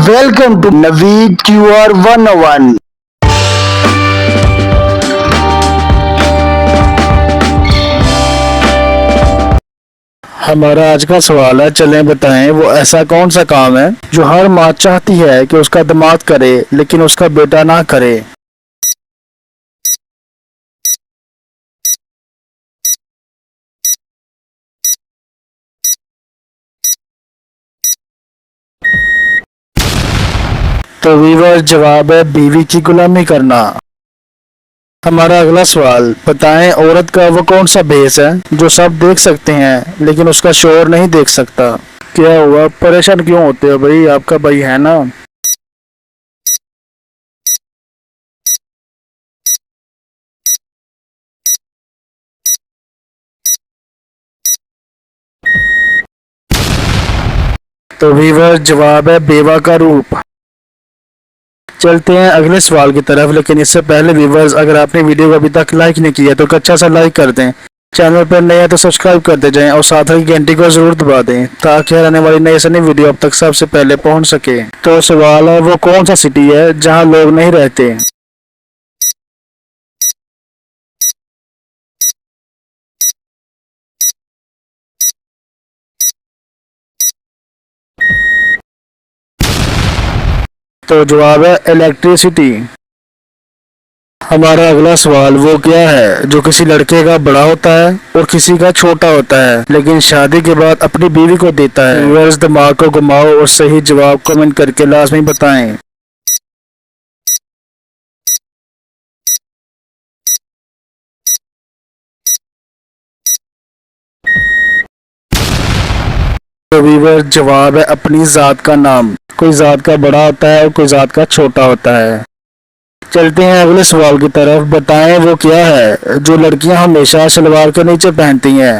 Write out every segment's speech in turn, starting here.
Welcome to Naveed QR 101. हमारा आज का सवाल है, चलें बताएं वो ऐसा कौन सा काम है जो हर माँ चाहती है कि उसका दामाद करे लेकिन उसका बेटा ना करे। तो वीवर जवाब है बीवी की गुलामी करना। हमारा अगला सवाल, बताएं औरत का वो कौन सा भेष है जो सब देख सकते हैं लेकिन उसका शोहर नहीं देख सकता। क्या हुआ, परेशान क्यों होते हो भाई, आपका भाई है ना। तो वीवर जवाब है बेवा का रूप। चलते हैं अगले सवाल की तरफ, लेकिन इससे पहले व्यूवर्स, अगर आपने वीडियो को अभी तक लाइक नहीं किया तो अच्छा सा लाइक कर दें। चैनल पर नए हैं तो सब्सक्राइब करते जाएं और साथ ही घंटी को जरूर दबा दें ताकि हर आने वाली नई से नई वीडियो अब तक सबसे पहले पहुंच सके। तो सवाल है, वो कौन सा सिटी है जहां लोग नहीं रहते। तो जवाब है इलेक्ट्रिसिटी। हमारा अगला सवाल, वो क्या है जो किसी लड़के का बड़ा होता है और किसी का छोटा होता है लेकिन शादी के बाद अपनी बीवी को देता है। व्यूअर्स दिमाग को घुमाओ और सही जवाब कमेंट करके लाजमी बताएं। तो व्यूअर्स जवाब है अपनी जात का नाम। कोई जात का बड़ा होता है और कोई जात का छोटा होता है। चलते हैं अगले सवाल की तरफ, बताएं वो क्या है जो लड़कियां हमेशा सलवार के नीचे पहनती हैं।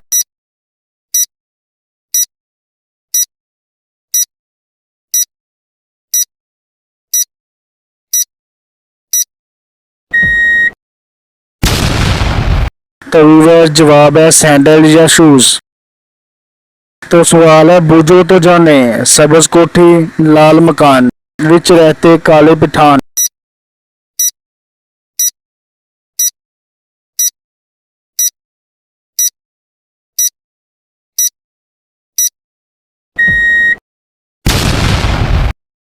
तो व्यूअर्स जवाब है सैंडल या शूज। तो सवाल है, बूझो तो जाने सब्ज कोठी लाल मकान विच रहते काले पठान।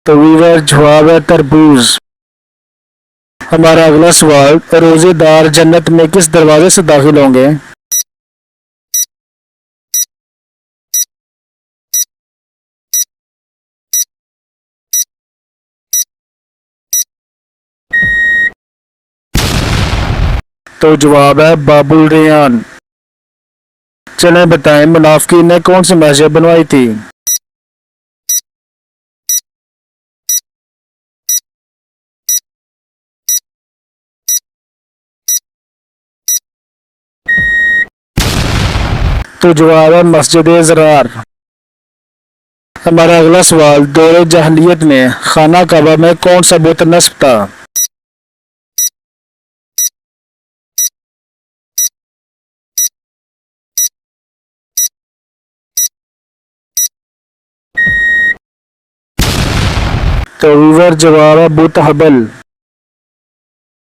तो व्यूअर्स जवाब है तरबूज। हमारा अगला सवाल, रोजेदार जन्नत में किस दरवाजे से दाखिल होंगे। तो जवाब है बाबुल रेयान। चलें बताएं मुनाफिकीन ने कौन सी मस्जिद बनवाई थी। तो जवाब है मस्जिद ज़रार। हमारा अगला सवाल, दौरे जहलियत में खाना काबा में कौन सा बुत नस्ब था। तो व्यूअर जवाब है बुत हबल।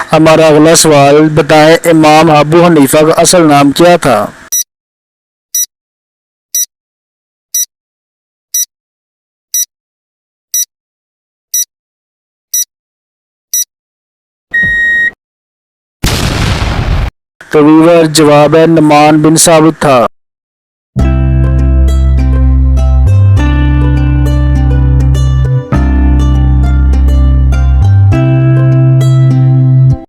हमारा अगला सवाल, बताएं इमाम अबू हनीफा का असल नाम क्या था। तो व्यूअर जवाब है नुमान बिन साबित था।